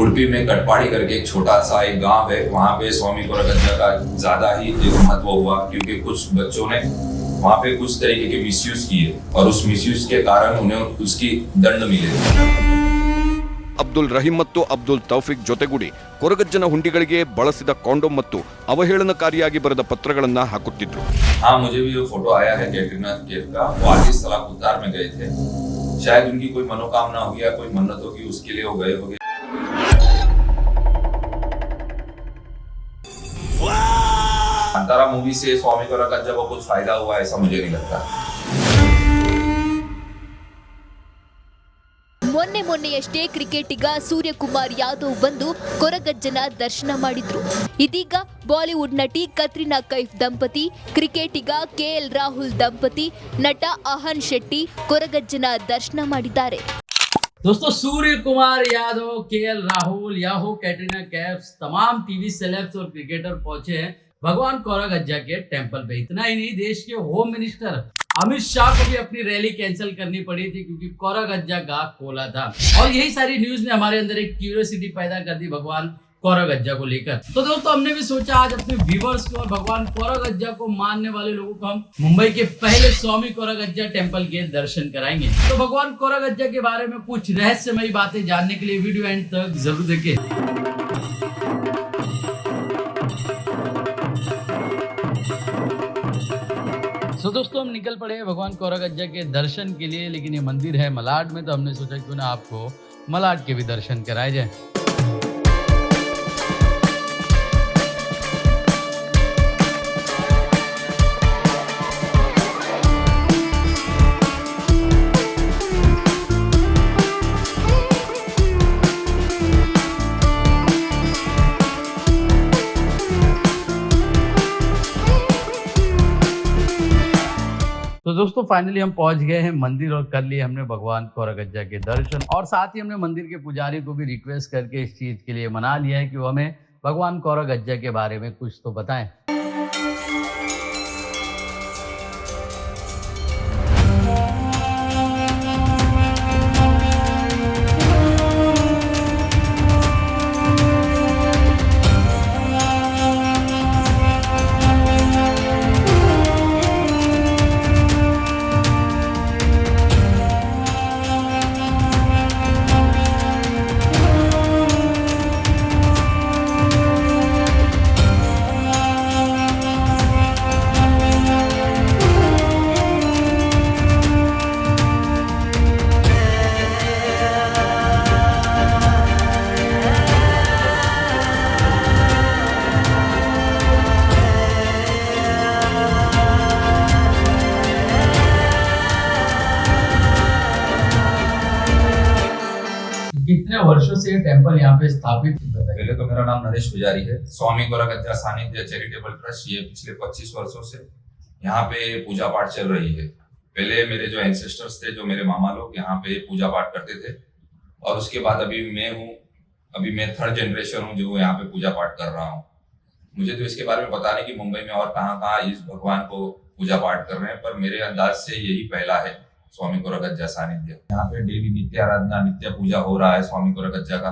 उडुपी में कटपाड़ी करके एक छोटा सा एक गांव है, वहाँ पे स्वामी कोरागज्जा का ज्यादा ही एक महत्व हुआ, क्योंकि कुछ बच्चों ने वहाँ पे कुछ तरीके के मिसयूज किए और उस मिसयूज के कारण उन्हें उसकी दंड मिले। ಅಬ್ದುಲ್ ರಹೀಂ ಮತ್ತು ಅಬ್ದುಲ್ ತೌಫಿಕ್ ಜೊತೆಗೂಡಿ ಕೊರಗಜ್ಜನ ಹುಂಡಿಗಳಿಗೆ ಬಳಸಿದ ಕಾಂಡೋಮ್ ಮತ್ತು ಅವಹೇಳನಕಾರಿಯಾಗಿ ಬರೆದ ಪತ್ರಗಳನ್ನು ಹಾಕುತ್ತಿದ್ರು. हाँ, मुझे भी ये फोटो आया है कैटरीना कैफ का। वो आर्टिस्ट सलाह उद्धार में गए थे, शायद उनकी कोई मनोकामना हो गया, कोई मन्नत होगी, उसके लिए वो गए होंगे। अंतरा मूवी से स्वामी कोरागज्जा को कुछ फायदा हुआ ऐसा मुझे नहीं लगता। ಮೊನ್ನೆಯಷ್ಟೇ ಕ್ರಿಕೆಟಿಗ ಸೂರ್ಯಕುಮಾರ್ ಯಾದವ್ ಬಂದು ಕೊರಗಜ್ಜನ ದರ್ಶನ ಮಾಡಿದ್ರು. ಇದೀಗ ಬಾಲಿವುಡ್ ನಟಿ ಕತ್ರಿನಾ ಕೈಫ್ ದಂಪತಿ, ಕ್ರಿಕೆಟಿಗ ಕೆಎಲ್ ರಾಹುಲ್ ದಂಪತಿ, ನಟ ಅಹನ್ ಶೆಟ್ಟಿ ಕೊರಗಜ್ಜನ ದರ್ಶನ ಮಾಡಿದ್ದಾರೆ. दोस्तों, सूर्य कुमार यादव, केएल राहुल या हो कैटरीना कैफ, तमाम टीवी सेलेब्स और क्रिकेटर पहुंचे हैं भगवान कोरागज्जा के टेंपल पे। इतना ही नहीं, देश के होम मिनिस्टर अमित शाह को भी अपनी रैली कैंसिल करनी पड़ी थी क्योंकि कोरागज्जा का कोला था। और यही सारी न्यूज ने हमारे अंदर एक क्यूरियोसिटी पैदा कर दी भगवान कोरागज्जा को लेकर। तो दोस्तों, हमने भी सोचा आज अपने व्यूवर्स को और भगवान कोरागज्जा को मानने वाले लोगों को हम मुंबई के पहले स्वामी कोरागज्जा टेंपल के दर्शन कराएंगे। तो भगवान कोरागज्जा के बारे में कुछ रहस्यमयी बातें जानने के लिए वीडियो एंड तक जरूर देखें। तो दोस्तों, हम निकल पड़े हैं भगवान कोरागज्जा के दर्शन के लिए, लेकिन ये मंदिर है मलाड में, तो हमने सोचा क्यों ना आपको मलाड के भी दर्शन कराए जाए। तो दोस्तों, फाइनली हम पहुंच गए हैं मंदिर और कर लिए हमने भगवान कोरागज्जा के दर्शन, और साथ ही हमने मंदिर के पुजारी को भी रिक्वेस्ट करके इस चीज के लिए मना लिया है कि वो हमें भगवान कोरागज्जा के बारे में कुछ तो बताएं। कितने वर्षों से टेंपल यहाँ पे स्थापित है? पहले तो मेरा नाम नरेश पुजारी है। स्वामी कोरागज्जा सानिध्य चैरिटेबल ट्रस्ट ये पिछले 25 वर्षों से यहाँ पे पूजा पाठ चल रही है। पहले मेरे जो एंसेस्टर्स थे, जो मेरे मामा लोग यहाँ पे पूजा पाठ करते थे, और उसके बाद अभी मैं हूँ, अभी मैं थर्ड जनरेशन हूँ जो यहाँ पे पूजा पाठ कर रहा हूँ। मुझे तो इसके बारे में पता नहीं कि मुंबई में और कहाँ इस भगवान को पूजा पाठ कर रहे हैं, पर मेरे अंदाज से यही पहला है स्वामी कोरागज्जा सानिध्य। यहाँ पे डेली नित्य आराधना, नित्य पूजा हो रहा है स्वामी कोरागज्जा का,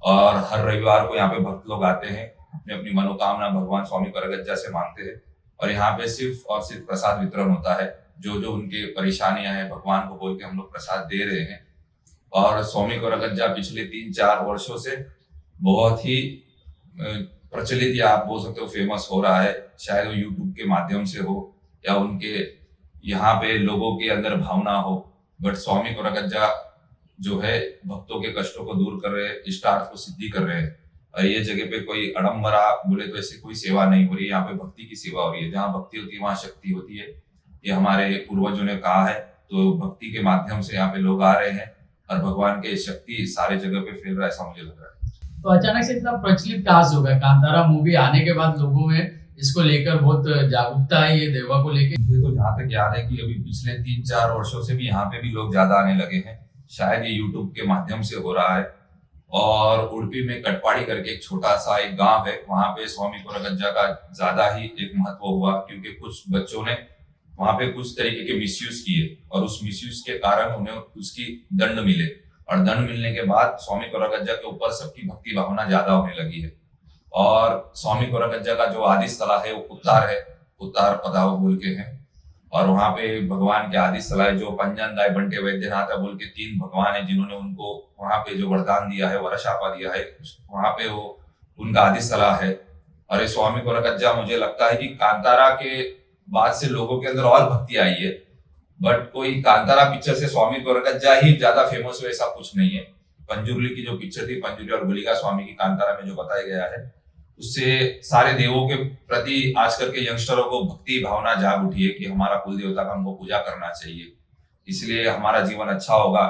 और हर रविवार को यहाँ पे भक्त लोग आते हैं, अपनी अपनी मनोकामना भगवान स्वामी कोरागज्जा से मांगते हैं, और यहाँ पे सिर्फ और सिर्फ प्रसाद वितरण होता है। जो जो उनके परेशानियां हैं भगवान को बोल के हम लोग प्रसाद दे रहे हैं। और स्वामी कोरागज्जा पिछले 3-4 वर्षों से बहुत ही प्रचलित, या आप बोल सकते हो फेमस हो रहा है। शायद वो यूट्यूब के माध्यम से हो या उनके यहाँ पे लोगों के अंदर भावना हो, बट स्वामी कोरागज्जा जो है भक्तों के कष्टों को दूर कर रहे हैं, इष्टार्थ को सिद्धि कर रहे हैं। और ये जगह पे कोई अड़म्बरा बोले तो ऐसी कोई सेवा नहीं हो रही है, यहाँ पे भक्ति की सेवा हो रही है। जहाँ भक्ति होती है वहाँ शक्ति होती है, ये हमारे पूर्वजों ने कहा है। तो भक्ति के माध्यम से यहाँ पे लोग आ रहे हैं और भगवान के शक्ति सारे जगह पे फैल रहा है, ऐसा मुझे लग रहा है। तो अचानक से इतना प्रचलित कहाँ से हो गया? कांतारा मूवी आने के बाद लोगों में इसको लेकर बहुत जागरूकता है, ये देवा को लेकर। मुझे तो जहाँ तक याद है कि अभी पिछले 3-4 वर्षों से भी यहाँ पे भी लोग ज्यादा आने लगे हैं। शायद ये यूट्यूब के माध्यम से हो रहा है। और उडुपी में कटपाड़ी करके एक छोटा सा एक गांव है, वहां पे स्वामी कोरागज्जा का ज्यादा ही एक महत्व हुआ, क्योंकि कुछ बच्चों ने वहां पे कुछ तरीके के मिसयूज किए और उस मिसयूज के कारण उन्हें उसकी दंड मिले। और दंड मिलने के बाद स्वामी कोरागज्जा के ऊपर सबकी भक्ति भावना ज्यादा होने लगी है। और स्वामी कोरागज्जा का जो आदि स्थला है वो पुत्तार है, पुत्तार पदाव बोल के है। और वहां पे भगवान के आदि स्थला है जो पंजन दाय बंटे वैद्यनाथ बोल के 3 भगवान है जिन्होंने उनको वहां पे जो वरदान दिया है, वरशापा दिया है, वहां पे वो उनका आदि स्थला है। और ये स्वामी कोरागज्जा मुझे लगता है कि कांतारा के बाद से लोगों के अंदर और भक्ति आई है, बट कोई कांतारा पिक्चर से स्वामी कोरागज्जा ही ज्यादा फेमस हुए ऐसा कुछ नहीं है। पंजुर्ली की जो पिक्चर थी, पंजुर्ली और गुलिका स्वामी की कांतारा में जो बताया गया है, उससे सारे देवों के प्रति आजकल के यंगस्टरों को भक्ति भावना जाग उठी है कि हमारा कुल देवता का हमको पूजा करना चाहिए, इसलिए हमारा जीवन अच्छा होगा,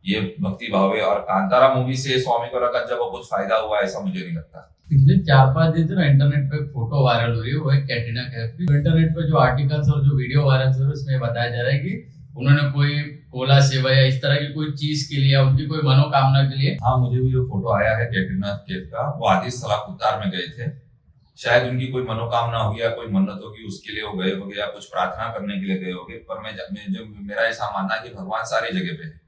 ये भक्ति भाव है। और कांतारा मूवी से स्वामी कोरागज्जा को कुछ फायदा हुआ ऐसा मुझे नहीं लगता। पिछले 4-5 दिन से ना इंटरनेट पे फोटो वायरल हो रही है, वो है कैटरीना कैफ की। इंटरनेट पे जो आर्टिकल्स और जो वीडियो वायरल हो रहे हैं उसमें बताया जा रहा है कि उन्होंने कोई कोला सेवा या इस तरह की कोई चीज के लिए, उनकी कोई मनोकामना के लिए। हाँ, मुझे भी ये फोटो आया है कैटरीना कैफ का। वो आदि स्थला पुत्तार में गए थे, शायद उनकी कोई मनोकामना होगी या कोई मन्नत होगी, उसके लिए वो गए होंगे या कुछ प्रार्थना करने के लिए गए होंगे। पर मेरा ऐसा मानना है कि भगवान सारी जगह पे है।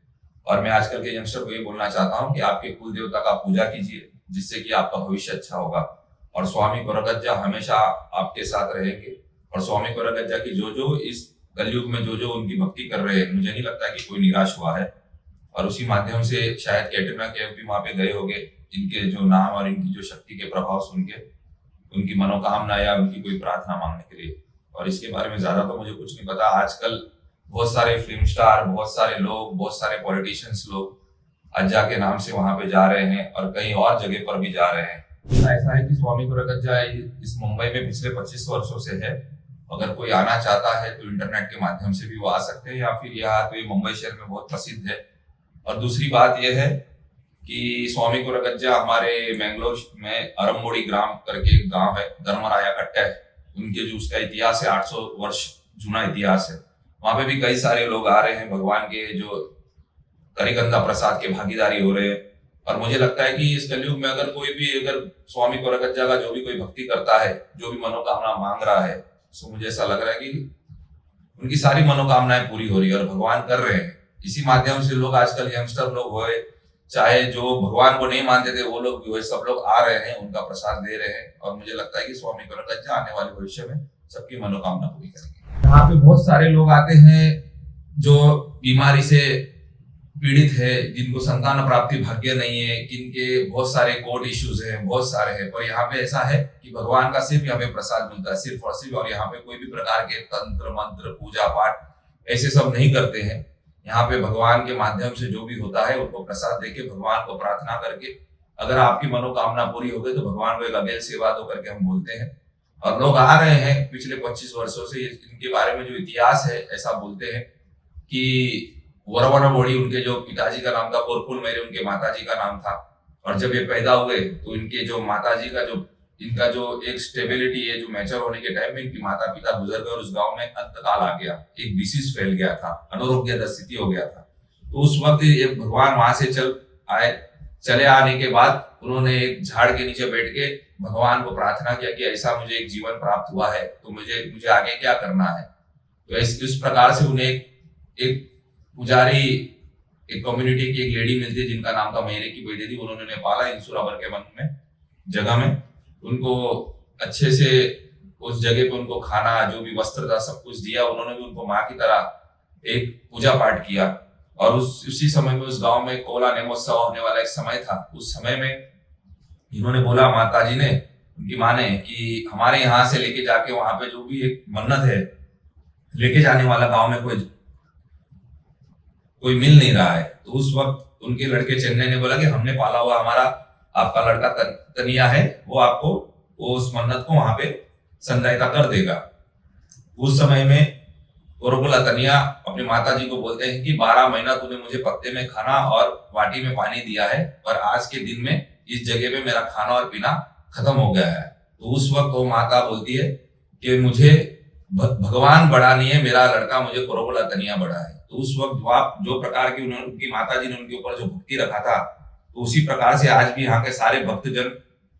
और मैं आजकल के यंगस्टर को ये बोलना चाहता हूँ कि आपके कुल देवता का पूजा कीजिए, जिससे कि आपका भविष्य अच्छा होगा। और स्वामी कोरागज्जा हमेशा आपके साथ रहेंगे। और स्वामी कोरागज्जा की जो इस कलयुग में जो उनकी भक्ति कर रहे हैं, मुझे नहीं लगता कि कोई निराश हुआ है। और उसी माध्यम से शायद कैटरीना कैफ भी वहां पे गए होंगे, इनके जो नाम और इनकी जो शक्ति के प्रभाव सुन के, उनकी मनोकामना या उनकी कोई प्रार्थना मांगने के लिए। और इसके बारे में ज्यादा तो मुझे कुछ नहीं पता। आजकल बहुत सारे फिल्म स्टार, बहुत सारे लोग, बहुत सारे पॉलिटिशियंस लोग अज्जा के नाम से वहां पे जा रहे हैं और कहीं और जगह पर भी जा रहे हैं। ऐसा है कि स्वामी कोरागज्जा इस मुंबई में पिछले 25 वर्षों से है। अगर कोई आना चाहता है तो इंटरनेट के माध्यम से भी वो आ सकते हैं, या फिर यहाँ तो ये मुंबई शहर में बहुत प्रसिद्ध है। और दूसरी बात यह है कि स्वामी कोरागज्जा हमारे मैंगलोर में अरम्बोड़ी ग्राम करके एक गांव है, धर्मराया कट्टा है, उनके जो उसका इतिहास है 800 वर्ष जुना इतिहास है। वहां पे भी कई सारे लोग आ रहे हैं, भगवान के जो करिकंदा प्रसाद के भागीदारी हो रहे हैं। और मुझे लगता है कि इस कलयुग में अगर कोई भी स्वामी कोरागज्जा का जो भी कोई भक्ति करता है, जो भी मनोकामना मांग रहा है, तो मुझे ऐसा लग रहा है कि उनकी सारी मनोकामनाएं पूरी हो रही है और भगवान कर रहे हैं। इसी माध्यम से लोग आजकल यंगस्टर लोग हुए, चाहे जो भगवान को नहीं मानते थे वो लोग भी हुए, सब लोग आ रहे हैं, उनका प्रसाद दे रहे हैं। और मुझे लगता है कि स्वामी कोरागज्जा आने वाले भविष्य में सबकी मनोकामना पूरी करेंगे। यहाँ पे बहुत सारे लोग आते हैं जो बीमारी से पीड़ित है, जिनको संतान प्राप्ति भाग्य नहीं है, जिनके बहुत सारे कोर्ट इश्यूज हैं, बहुत सारे हैं। पर यहाँ पे ऐसा है कि भगवान का सिर्फ यहाँ पे प्रसाद मिलता है, सिर्फ और सिर्फ। और यहाँ पे कोई भी प्रकार के तंत्र मंत्र पूजा पाठ ऐसे सब नहीं करते हैं। यहाँ पे भगवान के माध्यम से जो भी होता है उनको प्रसाद देके, भगवान को प्रार्थना करके, अगर आपकी मनोकामना पूरी हो गई तो भगवान को एक अबेल सेवा दो करके हम बोलते हैं। और लोग आ रहे हैं पिछले 25 वर्षों से। इनके बारे में जो इतिहास है ऐसा बोलते हैं कि वरवनबोड़ी उनके जो पिताजी का नाम था, कोरपुल मेरे उनके माताजी का नाम था। और जब ये पैदा हुए तो इनके जो माताजी का इनका जो एक स्टेबिलिटी है, जो मैच्योर होने के टाइम में इनकी माता पिता गुजर गए और उस गांव में अंतकाल आ गया, एक डिसीज फैल गया था, अनारोग्य स्थिति हो गया था। तो उस वक्त ये भगवान वहां से चले आने के बाद उन्होंने एक झाड़ के नीचे बैठ के भगवान को प्रार्थना किया कि ऐसा मुझे एक जीवन प्राप्त हुआ है तो मुझे आगे क्या करना है। तो इस प्रकार से उन्हें एक पुजारी, एक कम्युनिटी की एक लेडी मिलती है जिनका नाम था मेरे की बेटी थी, उन्होंने पाला इंसुराबर के मन में जगह में। उनको अच्छे से उस जगह पे उनको खाना, जो भी वस्त्र था, सब कुछ दिया। उन्होंने भी उनको माँ की तरह एक पूजा पाठ किया। और उसी समय में उस गांव में कोला नेमोत्सव होने वाला एक समय था। उस समय में इन्होंने बोला, माता जी ने, उनकी माँ ने, कि हमारे यहाँ से लेके जाके वहां पे जो भी एक मन्नत है लेके जाने वाला गांव में कोई मिल नहीं रहा है। तो उस वक्त उनके लड़के चेन्नई ने बोला कि हमने पाला हुआ हमारा आपका लड़का तनिया है, वो आपको उस मन्नत को वहां पे संदायता कर देगा। उस समय में कोरबुला तनिया अपनी माता जी को बोलते हैं कि 12 महीना तूने मुझे पत्ते में खाना और वाटी में पानी दिया है, पर आज के दिन में इस जगह पे मेरा खाना और पीना खत्म हो गया है। तो उस वक्त वो माता बोलती है कि मुझे भगवान बड़ा नहीं है, मेरा लड़का मुझे कोरबुला तनिया बड़ा है। तो उस वक्त जो प्रकार की उनकी माता जी ने उनके ऊपर जो भक्ति रखा था, तो उसी प्रकार से आज भी यहाँ के सारे भक्तजन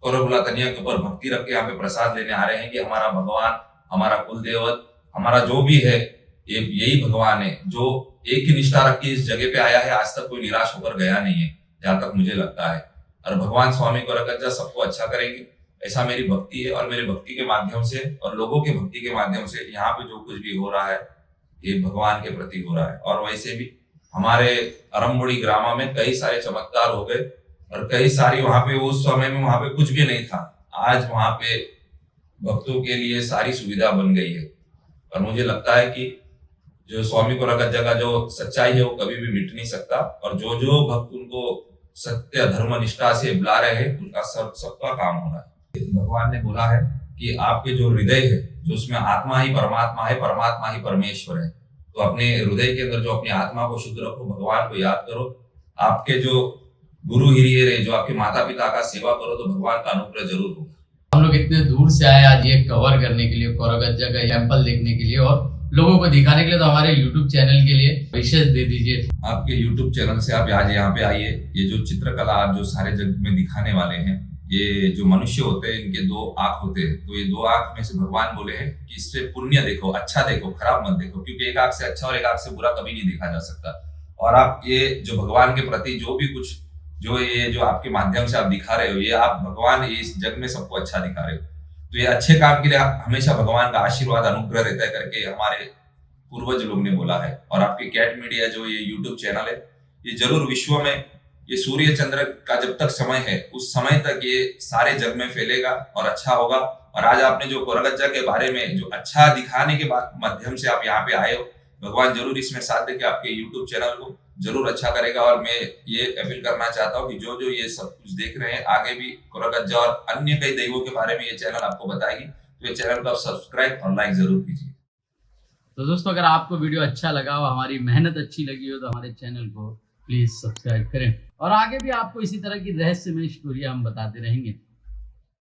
कोरबुला तनिया के ऊपर भक्ति रख के यहाँ पे प्रसाद लेने आ रहे हैं कि हमारा भगवान, हमारा कुल देवत, हमारा जो भी है, ये यही भगवान है जो एक ही निष्ठा रख के इस जगह पे आया है, आज तक कोई निराश होकर गया नहीं है, जहां तक मुझे लगता है। और भगवान स्वामी कोरगज्जा सबको अच्छा करेंगे, ऐसा मेरी भक्ति है। और मेरे भक्ति के माध्यम से और लोगों के भक्ति के माध्यम से यहाँ पे जो कुछ भी हो रहा है ये भगवान के प्रति हो रहा है। और वैसे भी हमारे अरमबुड़ी ग्रामा में कई सारे चमत्कार हो गए और कई सारी वहां पे उस समय में वहां पे कुछ भी नहीं था, आज वहां पे भक्तों के लिए सारी सुविधा बन गई है। और मुझे लगता है कि जो स्वामी कोरगज्जा का जो सच्चाई है वो कभी भी मिट नहीं सकता। और जो जो भक्त उनको सत्य धर्म निष्ठा से बुला रहे हैं उनका सबका काम हो रहा है। भगवान ने बोला है कि आपके जो हृदय है, जो उसमें आत्मा ही परमात्मा है, परमात्मा ही परमेश्वर है, तो अपने हृदय के अंदर जो अपनी आत्मा को शुद्ध रखो, भगवान को याद करो। आपके जो गुरु हिरियर है, जो आपके माता पिता का सेवा करो, तो भगवान का अनुग्रह जरूर होगा। हम लोग इतने दूर से आए आज ये कवर करने के लिए, कोरगज्जा का टेम्पल देखने के लिए और लोगों को दिखाने के लिए, तो हमारे YouTube चैनल के लिए विशेष दे दीजिए। आपके YouTube चैनल से आप आज यहाँ पे आइए। ये जो चित्रकला आप जो सारे जग में दिखाने वाले हैं, ये जो मनुष्य होते हैं इनके दो आंख होते हैं, तो ये दो आंख में से भगवान बोले हैं कि इससे पुण्य देखो, अच्छा देखो, खराब मत देखो, क्योंकि एक आंख से अच्छा और एक आंख से बुरा कभी नहीं देखा जा सकता। और आप ये जो भगवान के प्रति जो भी कुछ जो ये जो आपके माध्यम से आप दिखा रहे हो, ये आप भगवान ये इस जग में सबको अच्छा दिखा रहे हो, तो ये अच्छे काम के लिए हमेशा भगवान का आशीर्वाद अनुग्रह रहता है करके हमारे पूर्वज लोग ने बोला है। और आपके कैट मीडिया जो ये YouTube चैनल है, ये जरूर विश्व में ये सूर्य चंद्र का जब तक समय है उस समय तक ये सारे जग में फैलेगा और अच्छा होगा। और आज आपने जो कोरगज्जा के बारे में जो अच्छा दिखाने के माध्यम से आप यहाँ पे आए हो, भगवान जरूर इसमें साथ देके आपके YouTube चैनल को जरूर अच्छा करेगा। और मैं ये अपील करना चाहता हूँ कि जो जो ये सब कुछ देख रहे हैं, आगे भी कोरगज्जा और अन्य कई दैवों के बारे में ये चैनल आपको बताएगी, तो ये चैनल को आप सब्सक्राइब और लाइक जरूर कीजिए। तो दोस्तों, अगर आपको वीडियो अच्छा लगा हो, हमारी मेहनत अच्छी लगी हो, तो हमारे चैनल को प्लीज सब्सक्राइब करें और आगे भी आपको इसी तरह की रहस्यमय स्टोरी हम बताते रहेंगे।